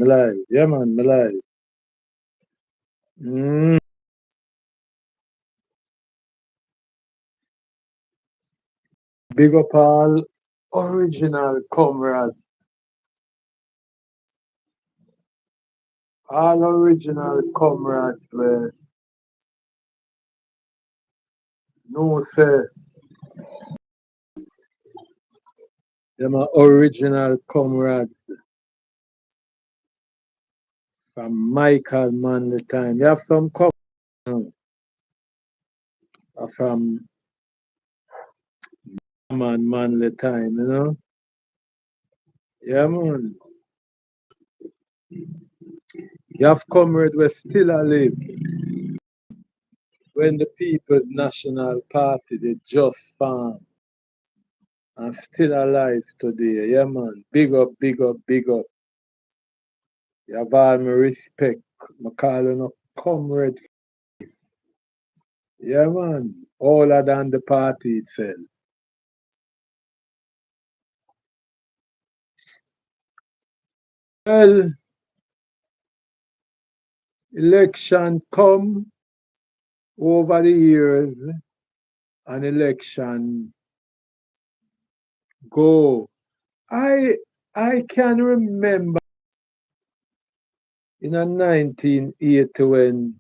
me live. Yeah, man, me live. Mm. Big up all original comrades. All original comrades where no say them are original comrades from Michael Manley time. You have some comrades from Manley time, you know? Yeah, man. You have comrades where still alive when the People's National Party they just formed and still alive today. Yeah, man. Big up, big up, big up. You have all my respect. I call you no comrade. Yeah, man. Older than the party itself. Well, election come over the years and election go. I I can remember in a 1980 when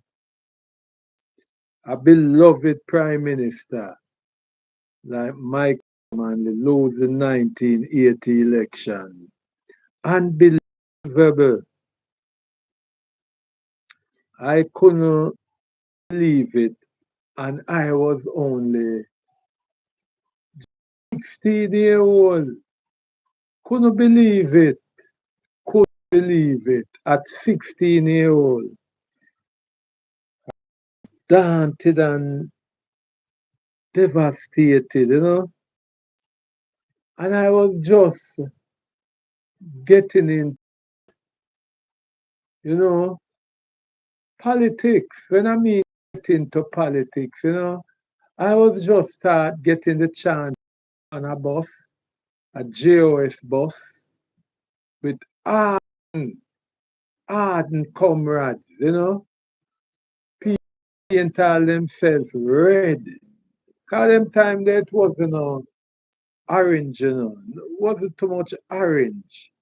a beloved prime minister like Mike Manley lose the 1980 election. Unbelievable. I couldn't believe it. And I was only 16-year old. Couldn't believe it. Couldn't believe it. At 16-year old. Daunted and devastated, you know. And I was just getting in, you know, politics. When I mean get into politics, you know, I was just start getting the chance on a bus, a JOS bus, with ardent, ardent comrades, you know. Paint all themselves red. Cause them time there it wasn't orange, you know. It wasn't too much orange.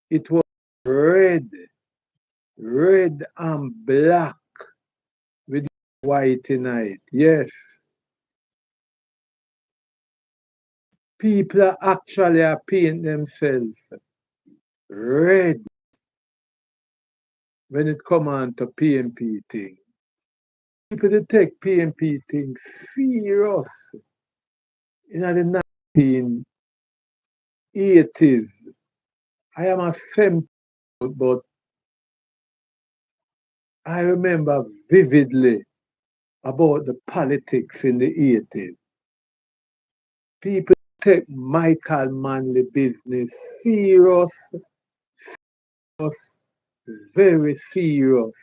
It was red, red and black with white in it. Yes. People are actually are paint themselves red when it come on to PMP thing. People they take PMP thing serious in the 1980s. I am a 70, but I remember vividly about the politics in the 80s. People take Michael Manley business serious, serious, very serious.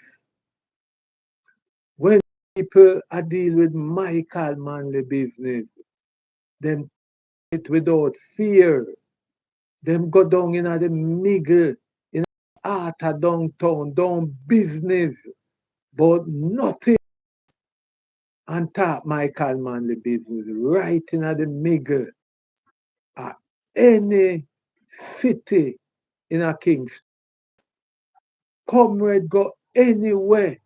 When people are deal with Michael Manley business, them it without fear. Them go down in the middle, in the heart of downtown, down business, but nothing on top Michael Manley business, right in the middle of any city in a Kingston. Comrade go anywhere,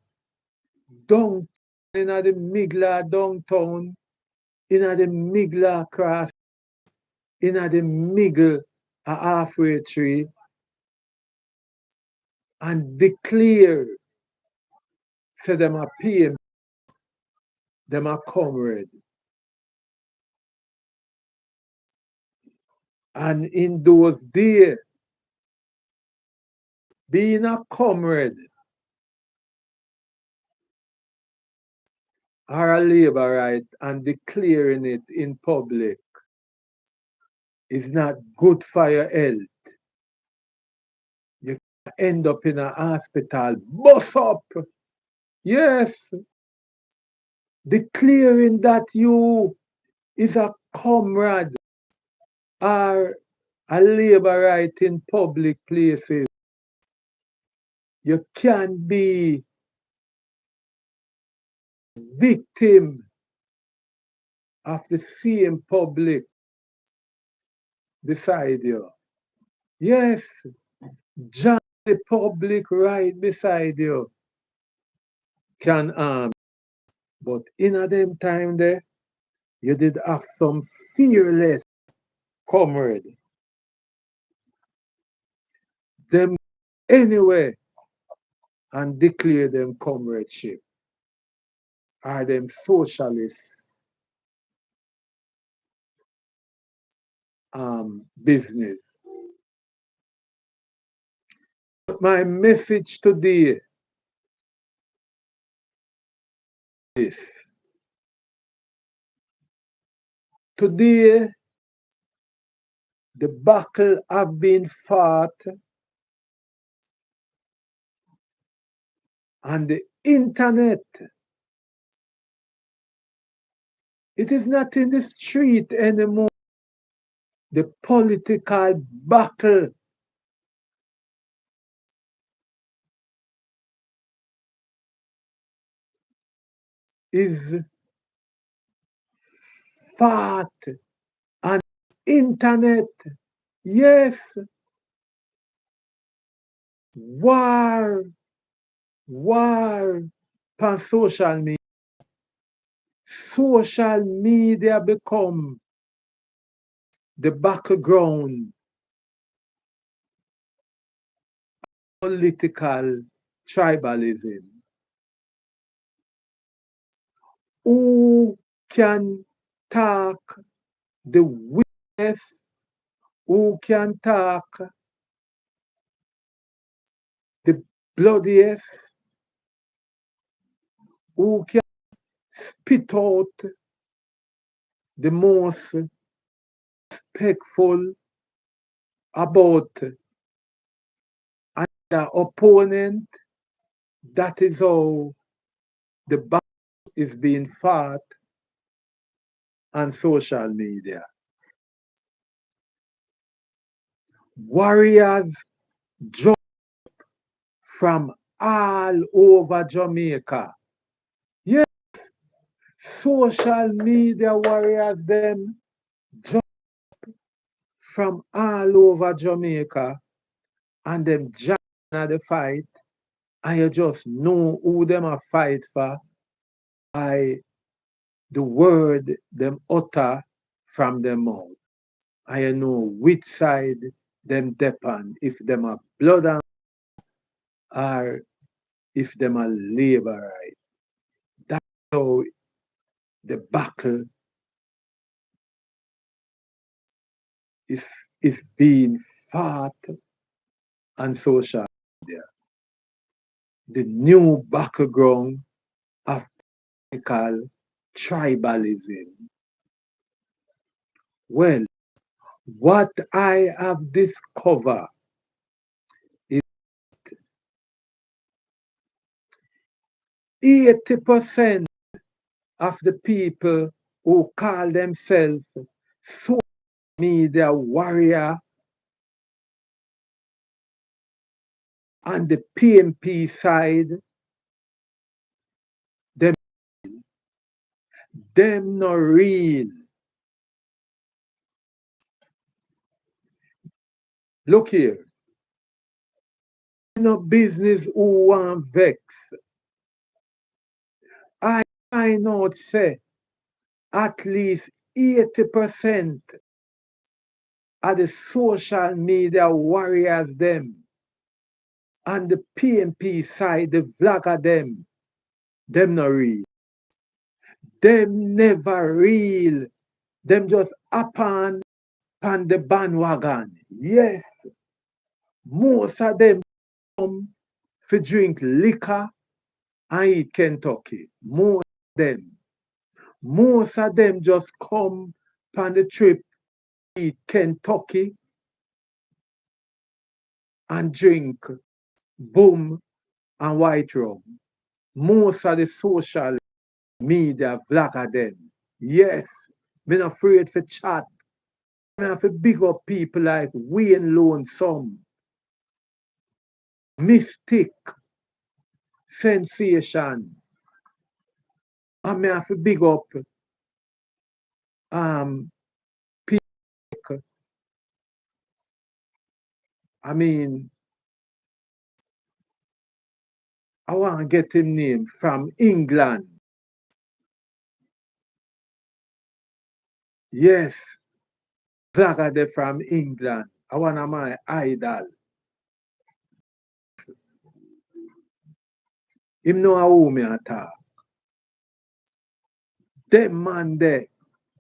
down in the middle of downtown, in the middle of cross, in the middle of halfway tree, and declare, say them a PM, them a comrade. And in those days, being a comrade or a labor right and declaring it in public is not good for your health. You end up in a hospital, bust up. Yes, declaring that you is a comrade or a labor right in public places You can't be victim of the same public beside you. Yes, just the public right beside you can but in a them time there, you did have some fearless comrade. Them anyway and declare them comradeship. Are them socialist business. But my message today is today the battle have been fought on the internet. It is not in the street anymore. The political battle is fought on the internet. Yes, war, war on social media. Social media become the battleground political tribalism. Who can talk the witness? Who can talk the bloodiest? Who can spit out the most respectful about the opponent? That is how the battle is being fought on social media. Warriors jump from all over Jamaica. Yes, social media warriors them jump from all over Jamaica and them join at the fight and you just know who them a fight for by the word them utter from them mouth. And you know which side them depend, if them are blood and or if them are labor right. That's how the battle is, is being fought on social media. The new battleground of political tribalism. Well, what I have discovered is 80% of the people who call themselves social media warrior on the PMP side, them, them not real. Look here, no business who want vex. I find out say at least 80% of the social media warriors them and the PMP side, the vlogger them not real. Them never real. Them just upon the bandwagon. Yes, most of them come to drink liquor and eat Kentucky. Most of them. Most of them just come on the trip, eat Kentucky and drink boom and white rum. Most of the social media vlogger them. Yes, me not afraid for chat. Me have to big up people like Wayne Lonesome, Mystic, sensation. And me have to big up people. I mean, I want to get him name from England. Yes, Vlogger they from England. I want my idol. Him know how me attack. Them man there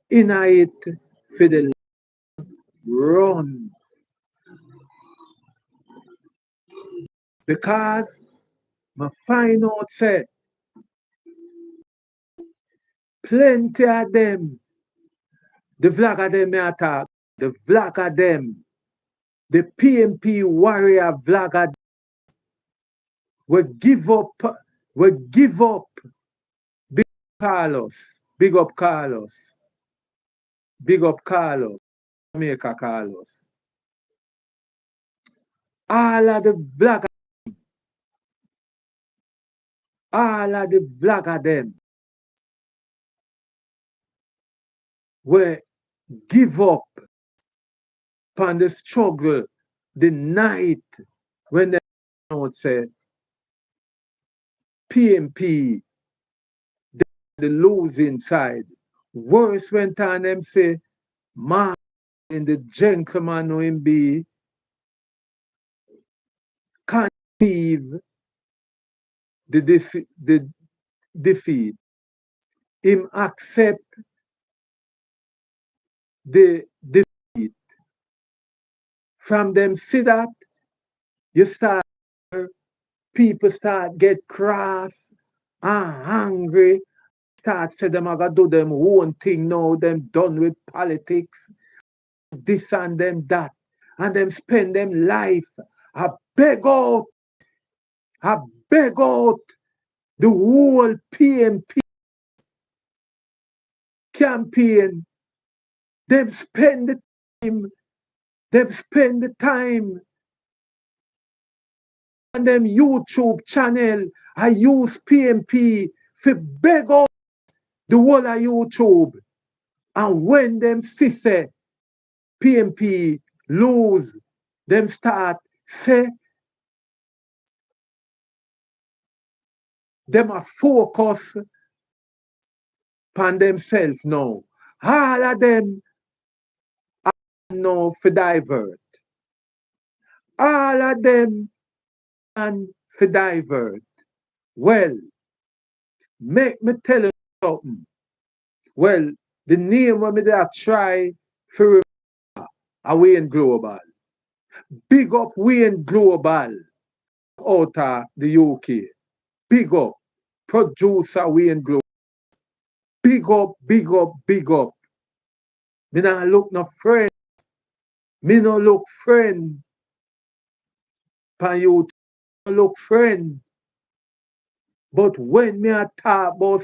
in it for the run. Because I find out say plenty of them, the vlogger them me attack, the vlogger them, the PMP warrior vlogger will give up, will give up. Big Carlos, big up Carlos, big up Carlos, Jamaica Carlos. All of the vlogger them will give up on the struggle the night when they don't say PMP the losing side. Worse when time them say man in the gentleman who him be can't leave the defeat. Him accept the defeat. From them see that you start people start get cross and angry, start say them are gonna do them own thing now, them done with politics, this and them that, and them spend them life. I beg out, I beg out the whole PMP campaign. Them spend the time, them spend the time on them YouTube channel. I use PMP for beg out the whole of YouTube. And when them see say PMP lose, them start say them are focus on themselves now. All of them are now for divert. All of them and for divert. Well, make me tell you something. Well, the name when me that try for Wayne Global. Big up Wayne Global out of the UK. Big up. Producer Wayne Global. Big up, big up, big up. Me not look no friend. Me no look friend. Pan you look friend. But when me a talk about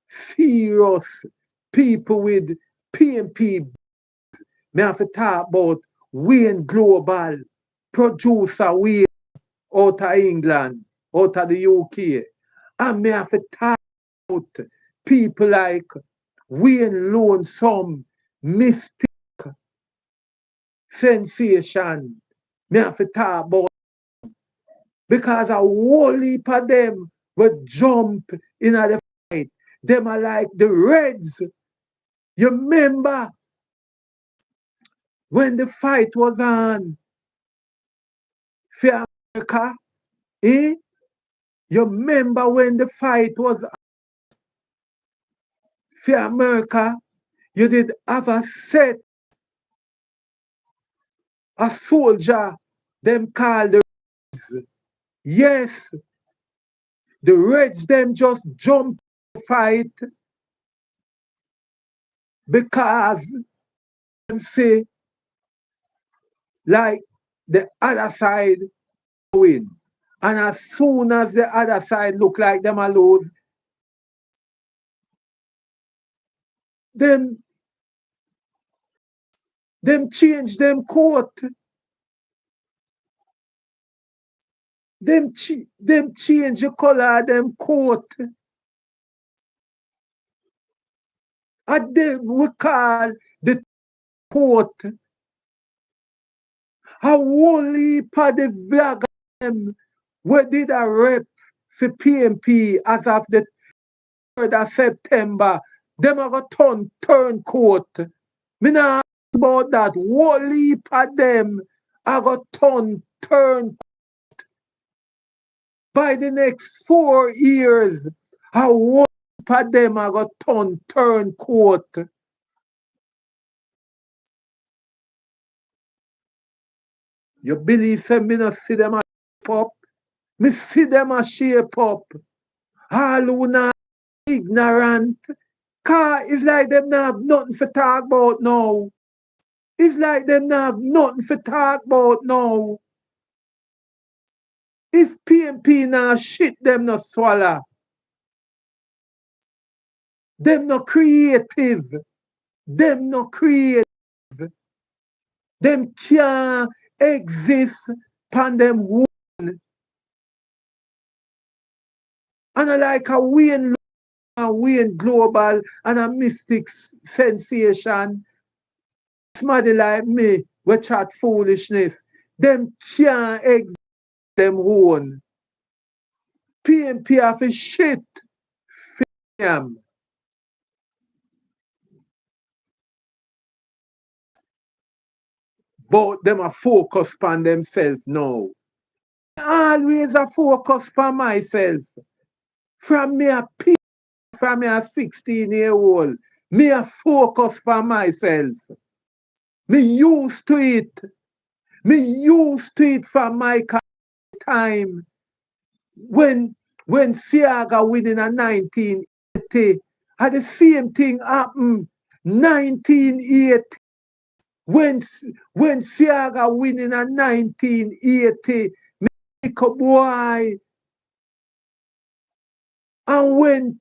serious people with PMP, me have to talk about Wayne Global, producer Wayne out of England, out of the UK. And me have to talk about people like Wayne Lonesome, Mystic, Sensation. Me have to talk about because a whole heap of them will jump in the fight. Them are like the Reds. You remember when the fight was on for America? Eh? You remember when the fight was for America? You did have a set, a soldier, them called the Reds. Yes, the Reds them just jump fight because them say like the other side win. And as soon as the other side look like them a lose, them change them court. Them change the color of them coat. And them we call the coat. A whole heap of the vlogger them we did a rep for PMP as of the 3rd of September. Them are going to turn coat. Me not ask about that. Whole heap of them are going to turn by the next 4 years. A whole heap of them are going to turn coat. You believe say me not see them a shape up? Me see them a shape up. All who not ignorant. Cause it's like them not have nothing for talk about now. It's like them not have nothing for talk about now. If PMP now shit, them not swallow. Them not creative. Them not creative. Them can't exist pan them own. And I like a Wayne Global and a Mystic Sensation. Somebody like me, we chat foolishness. Them can't exist them own. PMP have a shit for them. But them are focused on themselves now. Always a focus on myself. From me a P, from me a 16-year-old, me a focus on myself. Me used to it. Me used to it from my time. When Siaga winning a 1980, had the same thing happen 1980. When Siaga winning a 1980, me pick a boy. And when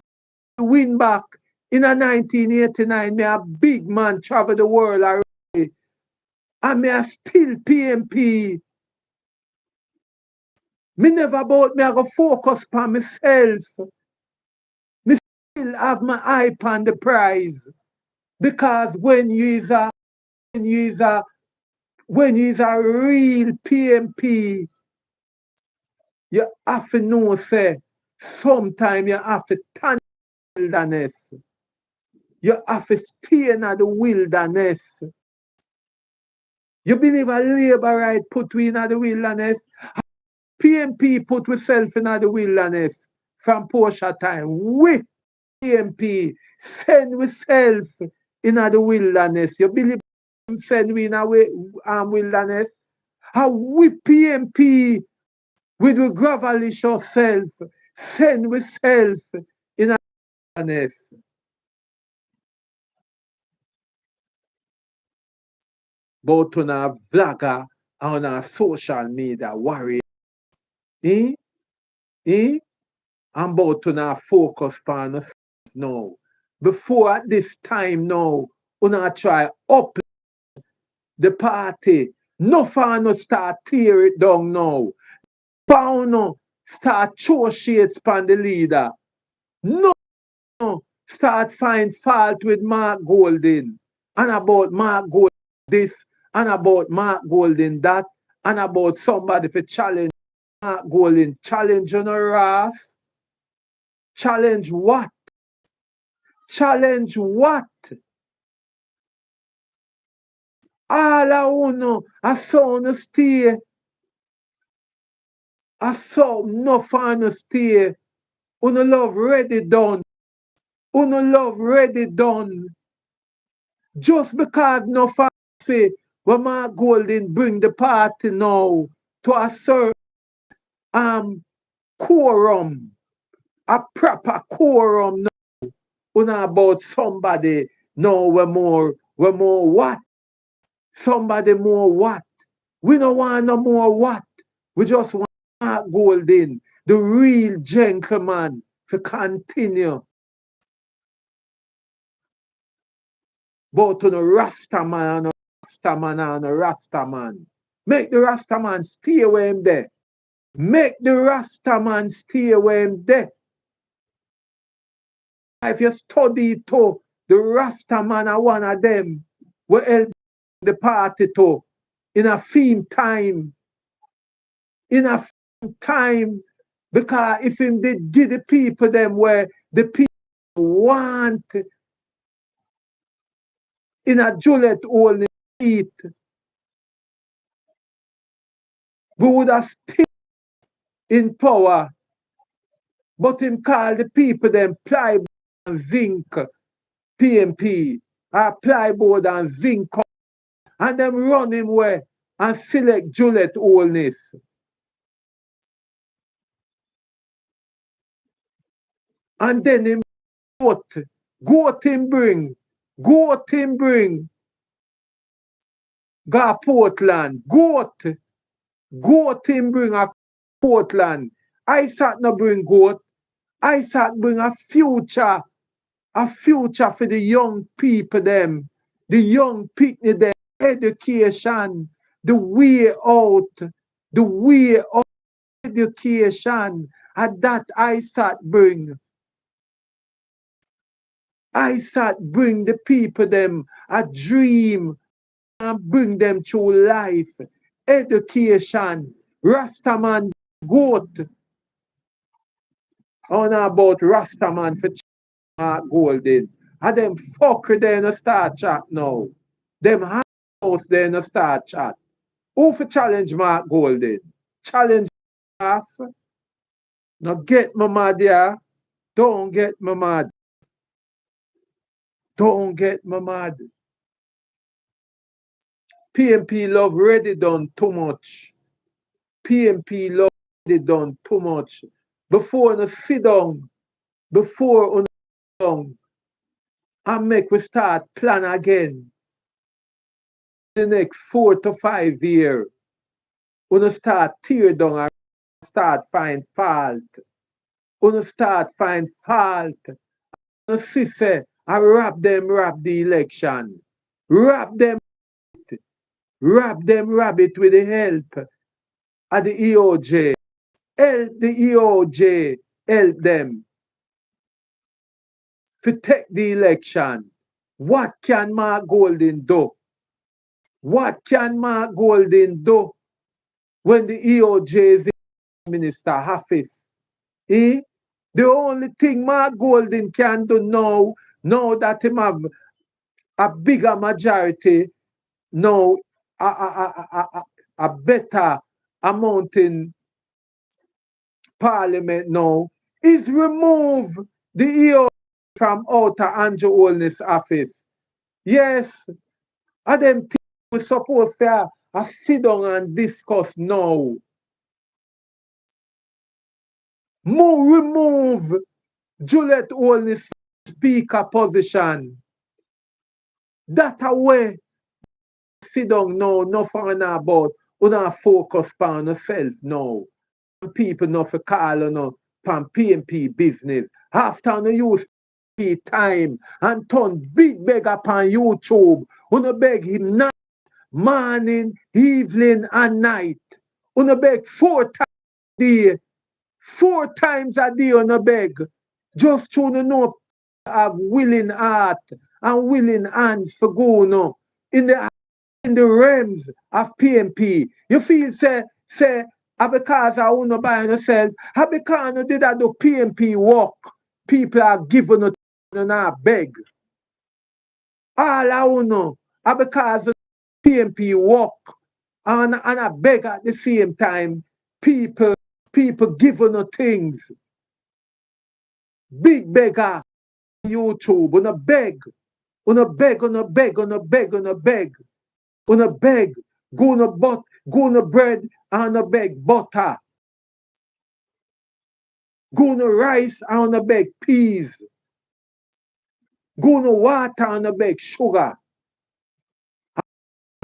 win back in a 1989, me a big man travel the world already. And me a still PMP. Me never about me I go focus on myself. Me still have my eye on the prize. Because when you is a real PMP, you have to know say sometimes you have to stand in the wilderness. You have to stay in the wilderness. You believe a labor right put we in the wilderness? PMP put ourselves in the wilderness from Porsche time. We PMP send ourselves in the wilderness. You believe send we in a wilderness? How we PMP with the gravelish ourselves send ourselves in the wilderness. But on a vlogger and on a social media warrior, eh? Eh? I'm about to now focus on us now. Before at this time now, una try up the party. No fan no start tear it down now. Pound no start throw shades upon the leader. No start find fault with Mark Golden. And about Mark Golden this, and about Mark Golden that, and about somebody for challenge Mark Golden. Challenge on a wrath. Challenge what? Challenge what? All I wanna, I saw no stay. I saw no fan stay. Uno love ready done. Uno love ready done. Just because no fan say, when my Golden bring the party now to a certain quorum, a proper quorum now. Uno about somebody no we more what? Somebody more what? We don't want no more what? We just want Mark Golden, the real gentleman, to continue. But to the Rastaman and the Rastaman and the Rastaman. Make the Rastaman stay where him there. Make the Rasta man stay where him there. If you study to the Rasta man are one of them will help the party to in a theme time. In a theme time. Because if him did give the people them where the people want in a Juliet only eat, we would have still in power. But him call the people them plyboard and zinc PMP, plyboard and zinc, and them run him where and select Juliet wholeness. And then him goat him bring, go Portland, goat him bring a Portland. Isaac no bring goat, Isaac bring a future for the young people them, the young people them, education, the way out education, and that Isaac bring. Isaac bring the people them a dream and bring them through life, education, Rastaman goat. On about Rastaman for Mark Golden. And them fucker they no start chat now. Them house they no start chat. Who for challenge Mark Golden? Challenge us. Now get my mad here. Don't get my mad. Don't get my mad. PMP love ready done too much. PMP love ready done too much. Before you sit down, before you sit down, and make we start plan again. The next 4 to 5 years, we start tear down and start find fault. We start find fault. We see say, I wrap the election. Wrap it with the help of the EOJ. Help the EOJ, help them to take the election. What can Mark Golden do? What can Mark Golden do when the EOJ is in minister office? The only thing Mark Golden can do now that him have a bigger majority, now a better amount in parliament now, is remove the EOJ from out of Andrew Holness office. Yes, and them things we supposed to sit down and discuss now. Remove Juliet Holness speaker position. That way, sit down now, nothing about, you don't focus on yourself now. People not for call on PMP business. After you use time and turn big beg upon YouTube, you beg him night, morning, evening, and night. You beg 4 times a day. 4 times a day on beg. Just to know have willing heart and willing hands for go no in the realms of PMP. You feel say because I want to buy yourself, because you did that do PMP work, people are giving it and I beg. All I want to know, because PMP work and I beg at the same time, people giving you things. Big beggar YouTube, on a beg, on a beg, on a beg, on a beg, on a beg, on a beg, go on a bread and a beg butter. Go on a rice and a beg peas. Go on a water and a beg sugar.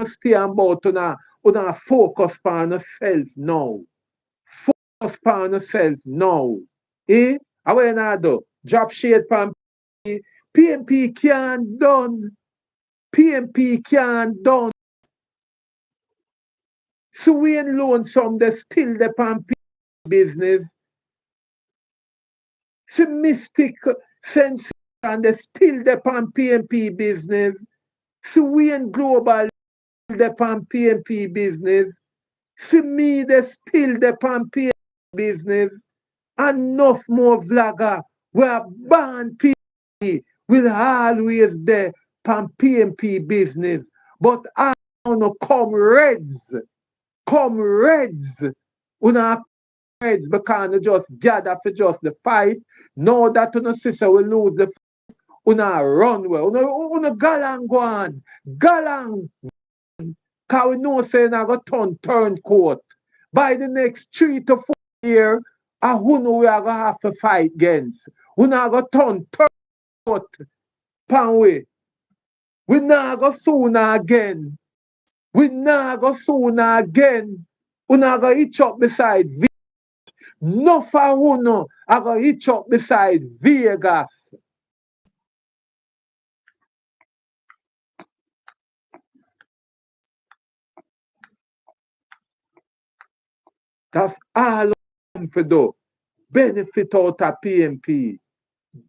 Stay about on focus on yourself now. Focus on yourself now. Away now do. Drop shade pan PMP can't done. PMP can't done. So we ain't loan some they still the pan business. See Mystic Sensation, they still depend PMP business. See Wayne Global depend PMP business. See me, they still depend PMP business. Enough more vlogger we are born PMP will always there pan PMP business. But I want to come reds. Una reds because you just gather for just the fight. Know that una sister will lose the fight. Una run well. Una galang go on. Galang. Because we know saying I got turn court. By the next 3 to 4 years, who know we are going to have to fight against. We not going to turn court. Pan way. We not go sooner again. We not go sooner again. We not go each up beside Vegas. No for uno, I go each up beside Vegas. That's all I'm for do. Benefit out of PMP.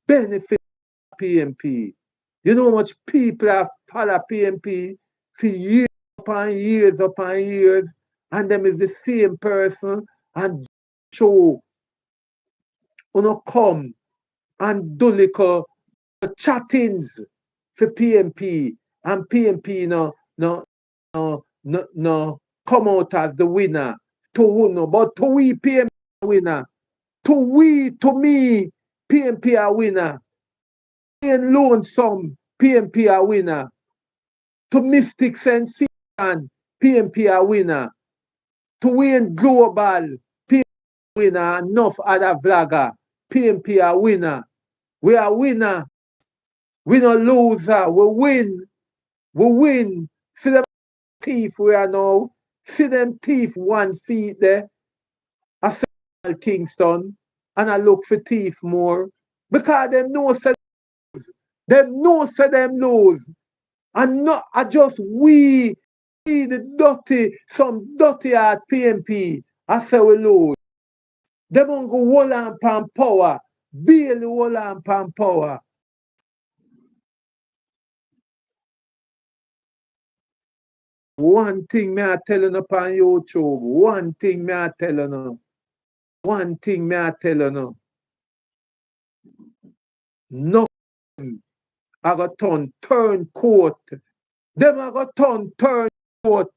Benefit out of PMP. You know how much people have followed PMP for years upon years upon years, and them is the same person and show uno come and do little chattings for PMP and PMP no come out as the winner to uno, but to we PMP a winner. To me, PMP a winner. In lonesome, PMP a winner. To Mystic Sensation, PMP a winner. To Wayne Global, PMP a winner. Enough other vlogger, PMP a winner. We are winner. We no loser. We win. We win. See them thief we are now. See them thief one seat there. I say Kingston. And I look for thief more. Because them know say them lose. And not I just we see the some dirty at PMP. I say we lose. Them won't go hold on pan power. Barely hold on pan power. One thing me I telling upon YouTube. One thing me I telling you. One thing me I telling you. Nothing. I got turn court. Them I got turn court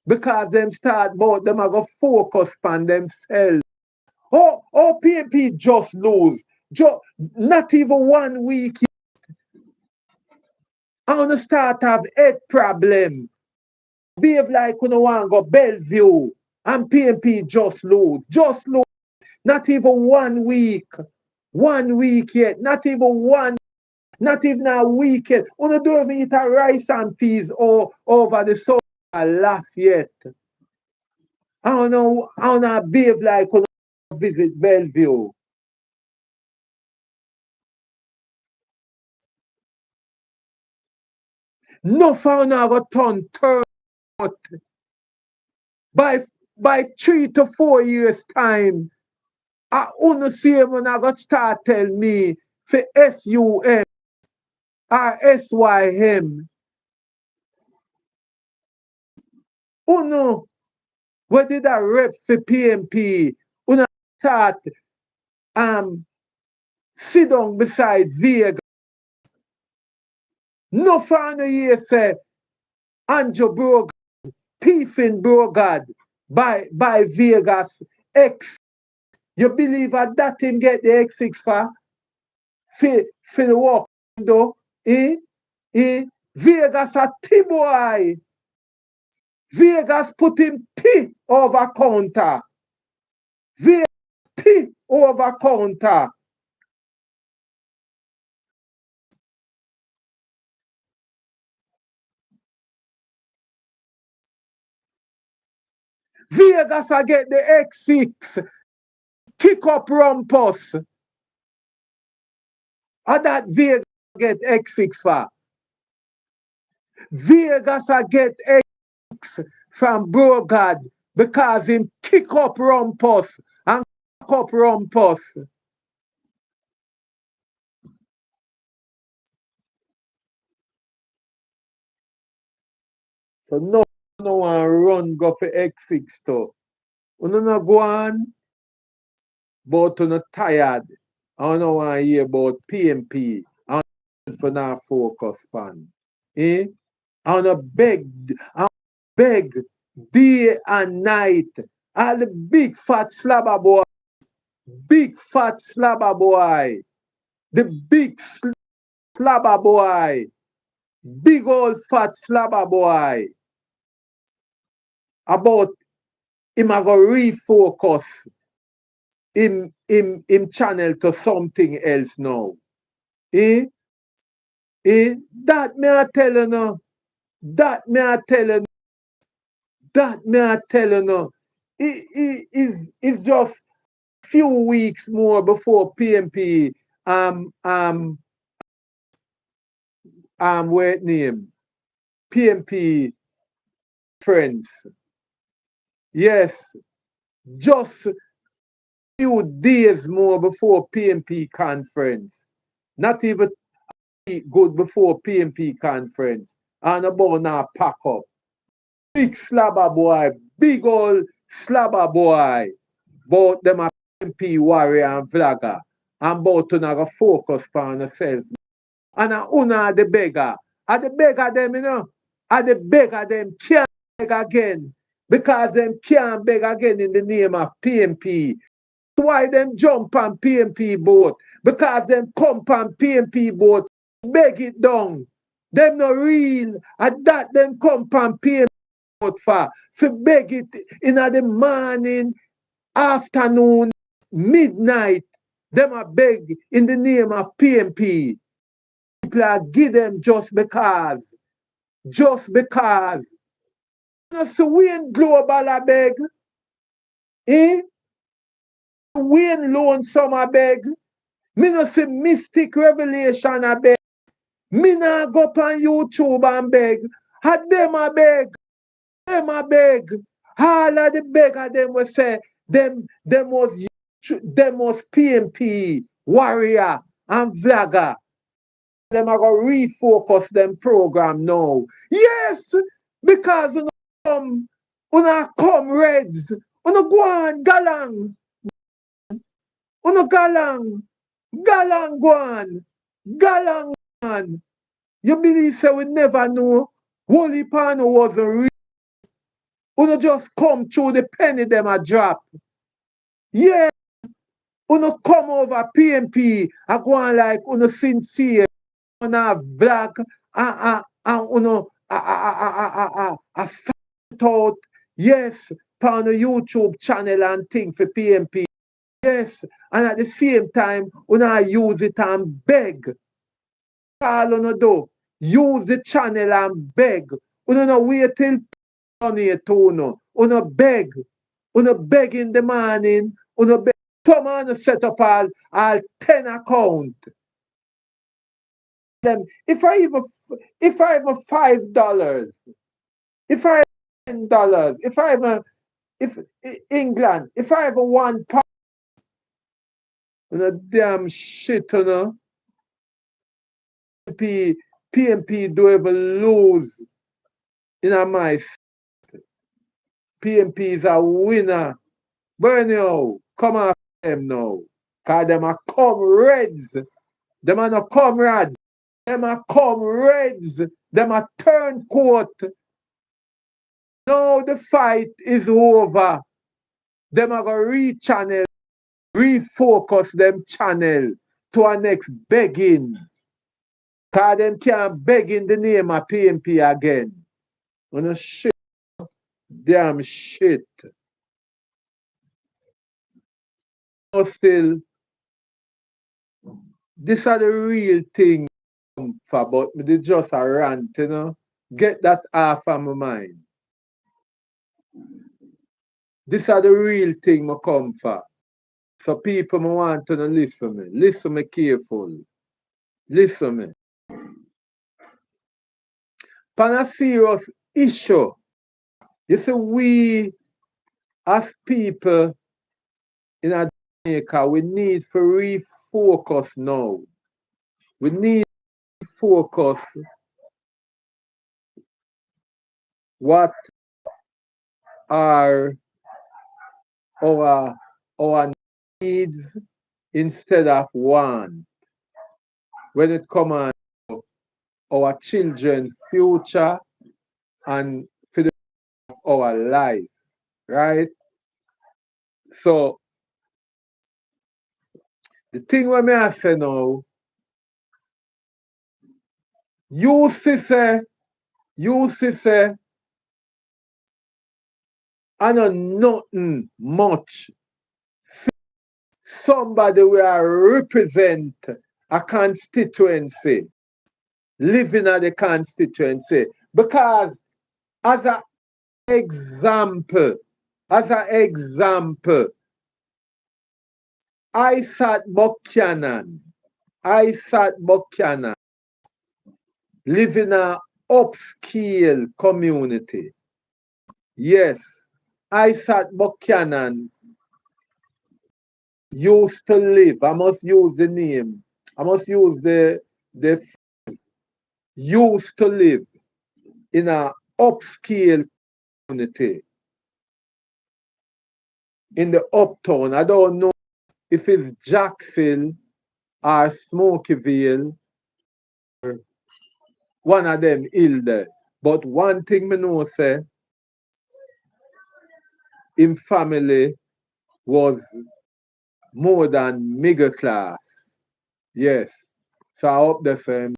because them start about them I got focus on themselves. Oh, PMP just lose. Not even 1 week. I want to start have head problem. Behave like when I want to go Bellevue and PMP just lose. Just lose. Not even 1 week. 1 week yet. Not even one. Not even a weekend. We don't even eat a rice and peas or over the summer last yet. I don't know. I want to behave like when I visit Bellevue. No found I got turn by 3 to 4 years time. I only see when I got start tell me for SUM or SYM. Oh no, where did I rep for PMP? When I start sit down beside Vegas. No found here say Andrew Brogard, thiefing Brogard by Vegas X. You believe that him get the X6 for the work though? Vegas a T-boy. Vegas put him T over counter. Vegas T over counter. Vegas a get the X6. Kick up Rumpus. And that Vegas get X6 for. Vegas a get X from Brogard because him kick up Rumpus and pack up rumpus. So no one run go for X6 to. You no go on, but you no tired. I don't want to hear about PMP. I don't not focus on. Eh? I don't beg day and night. All the big fat slabber boy. Big fat slabber boy. The big slabber boy. Big old fat slabber boy. About him I go refocus him channel to something else now. Eh? Eh? That me I tell you now. That me I tell you. That me I tell you now. It's just few weeks more before PMP where it name PMP friends. Yes, just few days more before PMP conference. Not even good before PMP conference. And about now pack up. Big slabber boy, big old slabber boy. But them a PMP warrior and vlogger. And about to now focus on themselves. And a una the beggar. And the beggar them, you know. And the beggar them can't beg again. Because them can't beg again in the name of PMP. Why them jump on PMP boat? Because them come on PMP boat, beg it down. Them no real. And that them come on PMP boat for beg it in the morning, afternoon, midnight. Them a beg in the name of PMP. People are give them just because. Just because. You know, so Wayne Global a beg. Eh? Wayne Lonesome a beg. Me no see Mystic Revelation a beg. Me nah go up on YouTube and beg. And them a beg. Them a beg. All of the beggar them will say them was PMP warrior and vlogger. Them are gonna refocus them program now. Yes, because una ComReds, una go on galang, una galang go on, galang go on. You believe say we never know Holy Pano wasn't real. Una just come through the penny them a drop. Yeah, una come over PMP and go on like una sincere, una vlog and una find out, yes, on a YouTube channel and thing for PMP. Yes, and at the same time, una use it and beg. All una do, use the channel and beg. Una no wait till donate to una. Una beg. Una beg in the morning. Una beg. Some man set up all 10 account. Them, if I have $5, if I have $10, if England, if I have £1, damn shit, you know. PMP do ever lose in a my PMP is a winner. But anyhow, come after them now. Cause them are ComReds. Them are not comrades. Them are ComReds. Them are turncoat. Now the fight is over. Them are gonna re-channel, refocus them channel to our next begging. Cause them can't beg in the name of PMP again. On a shit. Damn shit. No still, this are the real thing for, but me just a rant, you know. Get that off of my mind. This are the real thing me come for. So people me want to listen me. Listen me careful. Listen me. Pan a serious issue. You see, we as people in a Jamaica, we need to refocus now. We need to focus what are our our needs instead of want. When it comes on our children's future and for our life, right? So the thing what me I say now, you see say, I know nothing much. Somebody will represent a constituency, living at the constituency. Because as an example, as an example, Isaac Buchanan, live in an upscale community. Yes, Isaac Buchanan used to live, I must use the name, I must use the used to live in an upscale community in the uptown. I don't know if it's Jacksonville or Smokyville, one of them ill there. But one thing me know say, him family was more than middle class. Yes. So I hope the same.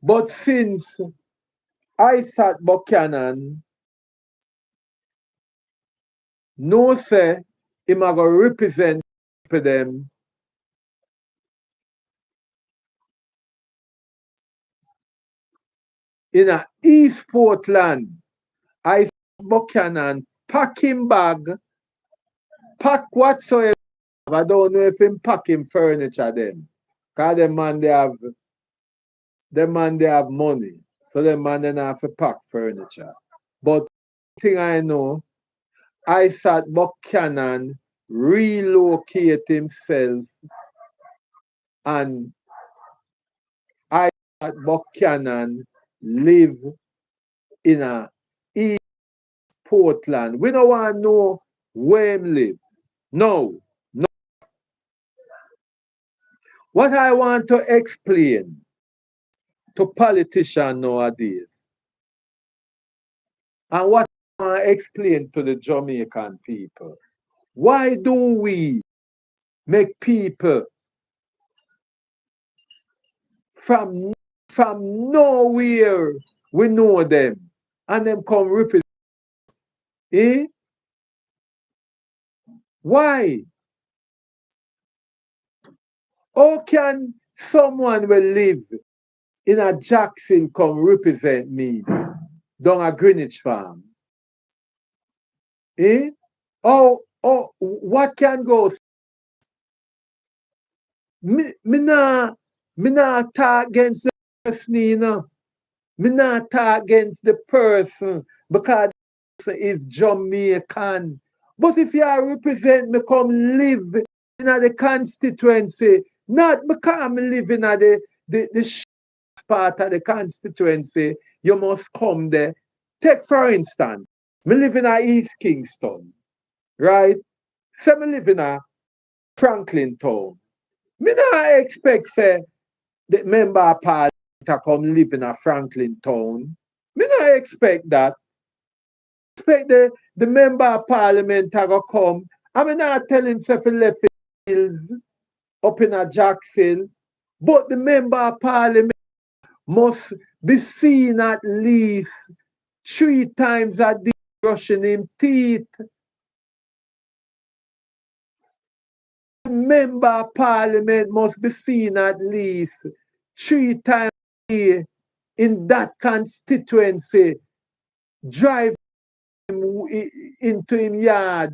But since Isaac Buchanan know say him a go represent them in a East Portland, Isaac Buchanan pack him bag, pack whatsoever. I don't know if him pack him furniture then. Cause them man they have money. So them man they not have to pack furniture. But thing I know, Isaac Buchanan relocate himself and Isaac Buchanan live in a East Portland. We don't want to know where him live. No. What I want to explain to politicians nowadays, and what I want to explain to the Jamaican people, why do we make people from nowhere we know them and them come represent? Eh? Why? How can someone will live in a Jackson come represent me down a Greenwich farm? Eh? What can go? Me not talk against the person, you know. Me not talk against the person because the person is Jamaican. But if you represent me, come live in the constituency, not because me live in the part of the constituency, you must come there. Take for instance, me live in East Kingston, right? So me live in a Franklin town. Me not expect say the member of parliament to come live in a Franklin town. Me not expect that. Expect the member of parliament to go come. I mean not tell him say he left his hills up in a Jackson. But the member of parliament must be seen at least 3 times a day brushing him teeth. The member of parliament must be seen at least 3 times a day in that constituency, drive him into him yard.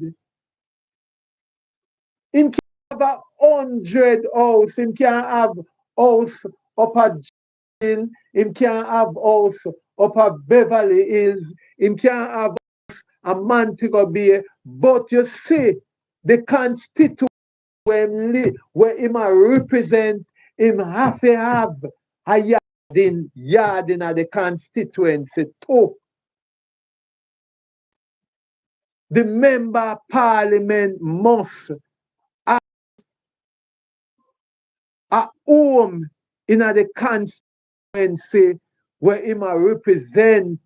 Him can have 100 house, him can have house up at Hill, him can have house up at Beverly Hills, him can have house at Montego Bay, but you see, the constituency where him a represent, him have to have a yard in the constituency too. The member of parliament must have a home in the constituency where him a represent.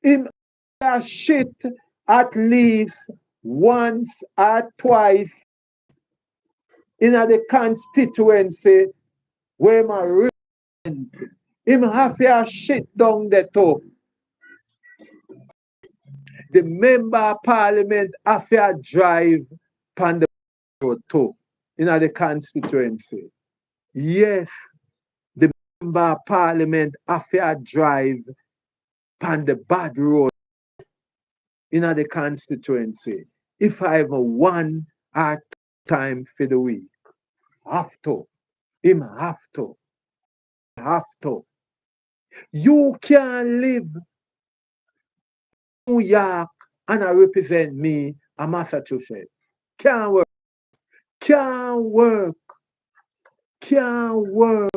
Him a shit at least once or twice in the constituency where him a represent. Him have to shit down the too. The member of parliament have to drive pan the road too in the constituency. Yes, the member of parliament have to drive pan the bad road in the constituency. If I have one or two time for the week, have to. Him have to. Have to. You can live New York and I represent me a Massachusetts. Can't work. Can't work. Can't work.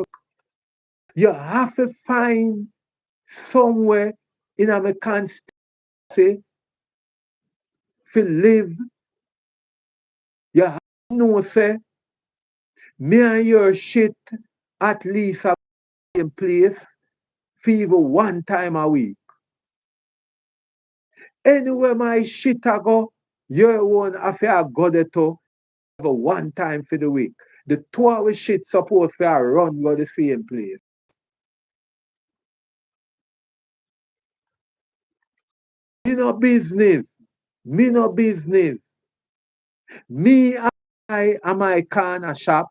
You have to find somewhere in a constituency to live. You have to know, say, me and your shit at least a same place for even one time a week. Anywhere my shit I go, your one affair go there to one time for the week. The two hour shit supposed to run go the same place. Me no business. Me no business. Me I am my corner shop,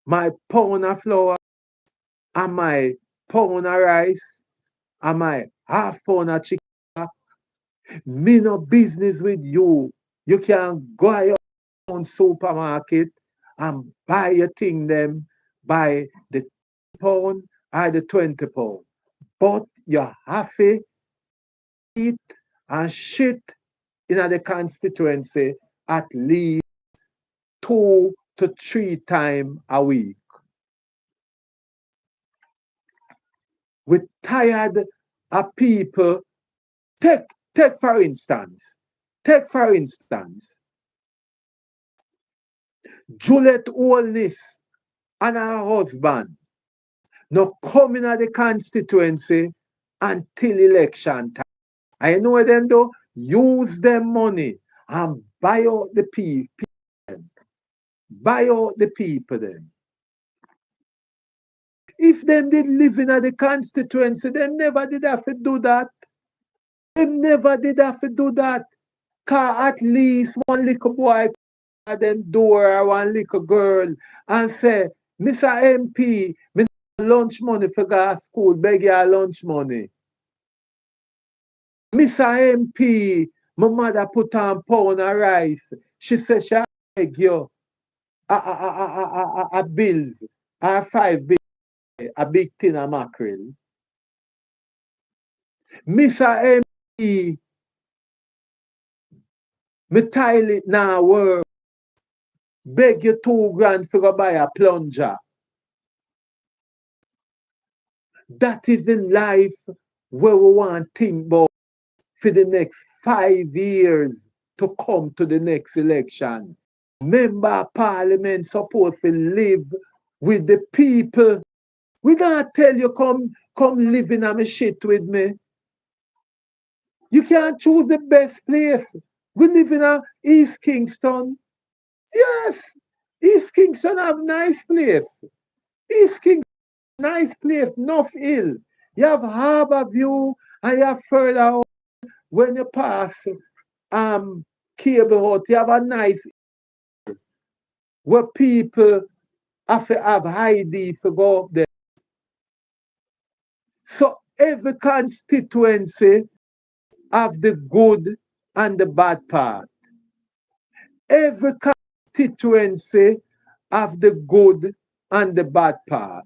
my pound of flour, and my pound of rice, and my half pound of chicken. Me no business with you. You can go to your own supermarket and buy your thing them by the pound or the 20 pound. But you have to eat and shit in the constituency at least 2 to 3 times a week. We're tired of people. Take for instance, Juliet Holness and her husband no come in the constituency until election time. I know them though, use them money and buy out the people. Buy out the people then. If them did live in the constituency, they never did have to do that. They never did have to do that. Cause at least one little boy at them door or one little girl and say, Mr. MP, me lunch money for go to school, beg your lunch money. Mr. MP, my mother put on pound of rice. She said she beg you a bills, a 5 bills, a big tin of mackerel. Mr. MP, me toilet now work. Beg you 2 grand for go buy a plunger. That is the life where we want to think about for the next 5 years to come to the next election. Member of parliament supposed to live with the people. We don't tell you come live in a shit with me. You can't choose the best place. We live in a East Kingston. Yes, East Kingston have nice place. East Kingston nice place, North Hill. You have Harbour View and you have further out when you pass Cable Hut, you have a nice where people have to have ID to go up there. So every constituency have the good and the bad part. Every constituency have the good and the bad part.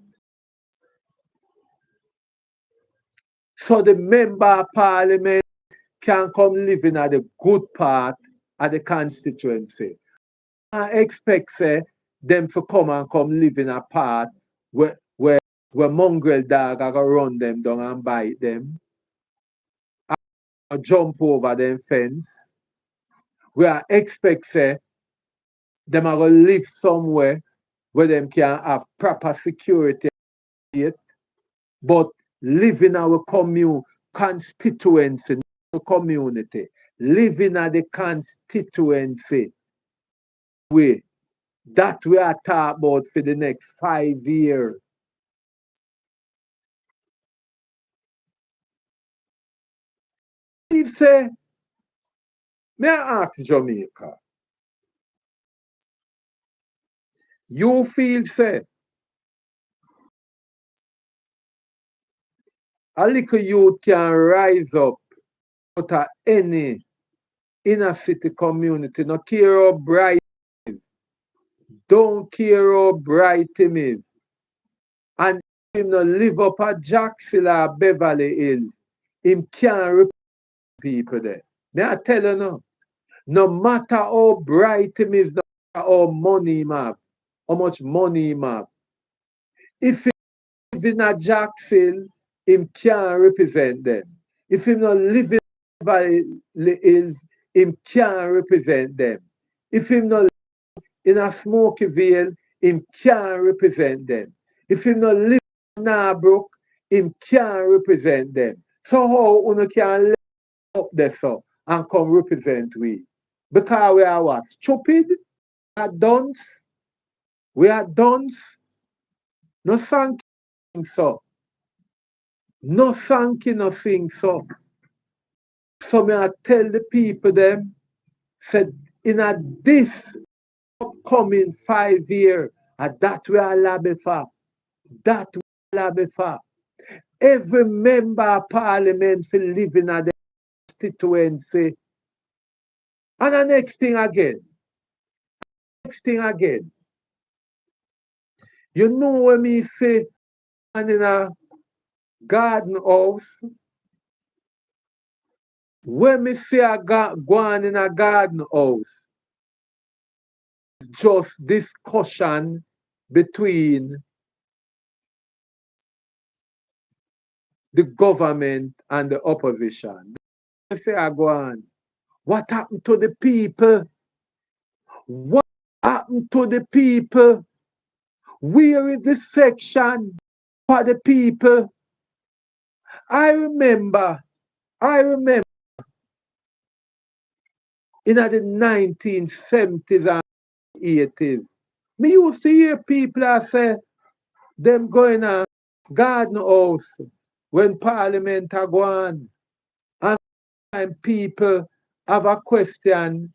So the member of parliament can come live in the good part of the constituency. I expect say them to come live in a part where mongrel dog are gonna run them down and bite them, or jump over them fence. We are expect say them are gonna live somewhere where them can have proper security, but live in our constituency, community, live in the constituency way. That we are talking about for the next 5 years. If say, may I ask Jamaica, you feel say a little youth can rise up out of any inner city community, no care how bright it is, don't care how bright him is, and him no live up at Jacksonville or Beverly Hills, him can't repeat people there. May I tell you now, no matter how bright him is, no matter how money him have, how much money him have, if he live in a Jacksonville, him can't represent them. If him not live in Beverly Hills, him can't represent them. If him not in a Smoky Vale, him can't represent them. If him not live in Narbrook, him can't represent them. So how uno can live up there so and come represent we? Because we are what? Stupid? We are dunce? We are dunce? No thank so. No thank no thing so. So may I tell the people them, said in a this upcoming 5 years, and that we are lobby for. That we are lobby for. Every member of parliament for living at the constituency. And the next thing again, you know when me say, and in a garden house, when me say go on in a garden house, just discussion between the government and the opposition. I say I go on. What happened to the people? What happened to the people? Where is the section for the people? I remember in the 1970s and 80s, me used to hear people say them going on garden house when parliament are gone. And sometimes people have a question,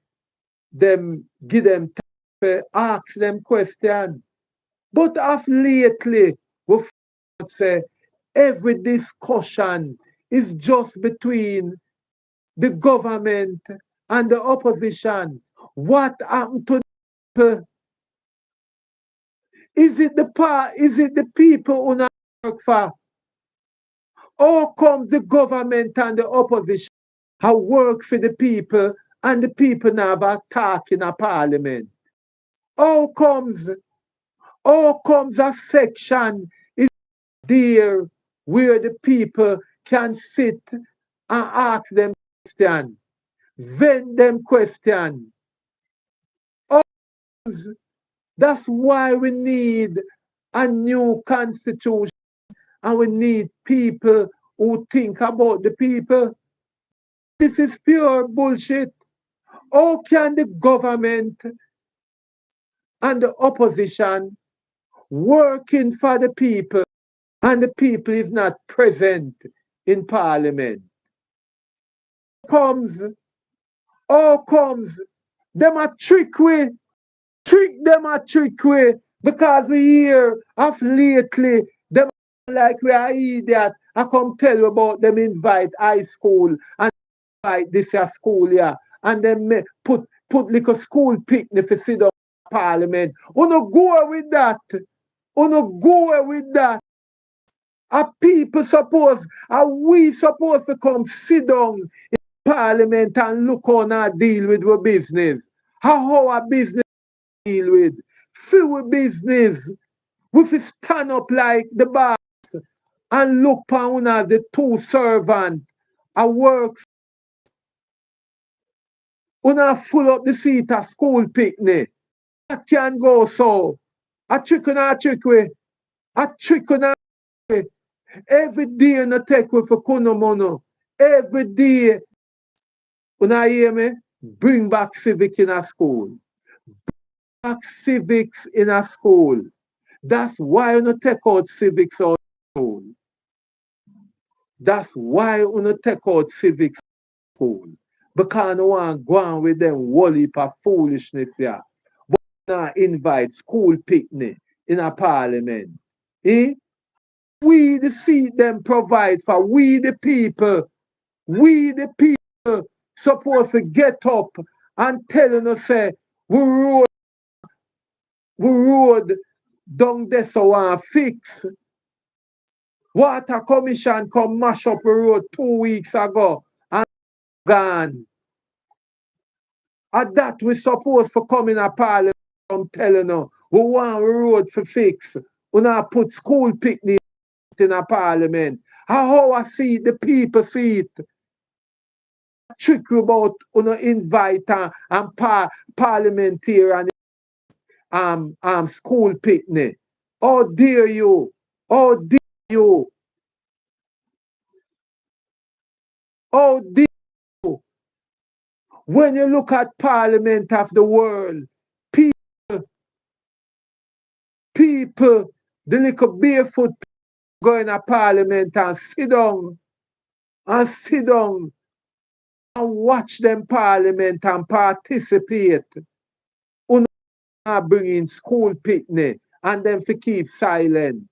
them give them time to ask them question. But of lately, we say every discussion is just between the government and the opposition. What happened to the people? Is it the people who not work for? How comes the government and the opposition have work for the people and the people now have talk in a parliament? How comes a section is there where the people can sit and ask them question, vent them question? That's why we need a new constitution and we need people who think about the people. This is pure bullshit. How can the government and the opposition working for the people and the people is not present in parliament? How comes them a trick way? Trick them a trick way because we hear of lately them like we are idiot. I come tell you about them invite high school and invite this year school here and then put like a school picnic for sit down in parliament. Uno go with that. Uno go with that. Are people suppose, are we supposed to come sit down in parliament and look how I deal with our business. How our business deal with. Few business. We fi stand up like the boss and look upon one of the two servants. I work. Una full up the seat at school picnic. That can go so. A trick on a trick way. A trick on a way. Every day no take way for kuno mono. Every day. Una hear me? Bring back civic in a school. Back civics in a school. That's why you no take out civics out of school. That's why you no take out civics school. Because no one go on with them whole heap of foolishness here. But now invite school picnic in a parliament. Eh? We the seat them provide for we the people. We the people supposed to get up and telling us say we road down there so want fix. Water Commission come mash up the road 2 weeks ago and gone. And that we supposed to come in a parliament from telling you we want road to fix. We not put school picnic in a parliament. How I see it, the people see it. Trick about invite and parliamentarian school picnic. How dare you? How dare you? How dare you? When you look at parliament of the world, people, the little barefoot go in a parliament and sit down and watch them parliament and participate. Una bring in school picnic and them to keep silent.